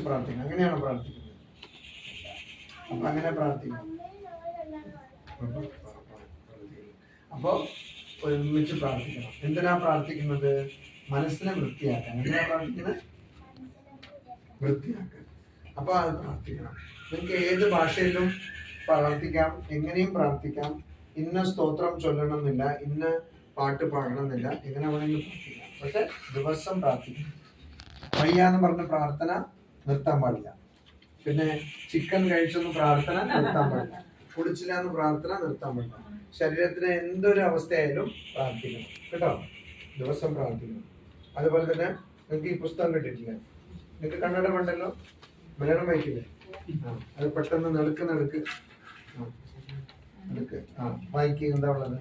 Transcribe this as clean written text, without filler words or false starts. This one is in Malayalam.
പ്രാർത്ഥിക്കണം. അങ്ങനെയാണോ പ്രാർത്ഥിക്കുന്നത്? അപ്പൊ അങ്ങനെ പ്രാർത്ഥിക്കണം. അപ്പൊ ഒരുമിച്ച് പ്രാർത്ഥിക്കണം. എന്തിനാ പ്രാർത്ഥിക്കുന്നത്? മനസ്സിനെ വൃത്തിയാക്കാൻ. എന്തിനാ പ്രാർത്ഥിക്കുന്നത്? വൃത്തിയാക്കാൻ. അപ്പൊ അത് പ്രാർത്ഥിക്കണം. നിങ്ങൾക്ക് ഏത് ഭാഷയിലും പ്രാർത്ഥിക്കാം, എങ്ങനെയും പ്രാർത്ഥിക്കാം. ഇന്ന സ്തോത്രം ചൊല്ലണമെന്നില്ല, ഇന്ന പാട്ട് പാടണമെന്നില്ല, എങ്ങനെ വേണമെങ്കിലും പ്രാർത്ഥിക്കാം. പക്ഷെ ദിവസം പ്രാർത്ഥിക്കണം. വയ്യാന്ന് പറഞ്ഞ പ്രാർത്ഥന നിർത്താൻ പാടില്ല. പിന്നെ ചിക്കൻ കഴിച്ചൊന്ന് പ്രാർത്ഥന നിർത്താൻ പാടില്ല. കുടിച്ചില്ല എന്ന് പ്രാർത്ഥന നിർത്താൻ പാടില്ല. ശരീരത്തിന് എന്തൊരു അവസ്ഥയായാലും പ്രാർത്ഥിക്കണം കേട്ടോ. ദിവസം പ്രാർത്ഥിക്കണം. അതുപോലെ തന്നെ നിങ്ങൾക്ക് ഈ പുസ്തകം കിട്ടിയിട്ടില്ലേ? നിങ്ങൾക്ക് കണ്ണട വേണ്ടല്ലോ, മലയാളം വായിക്കില്ലേ? അത് പെട്ടെന്ന് നെടുക്ക് വായിക്കുക. എന്താ ഉള്ളത്?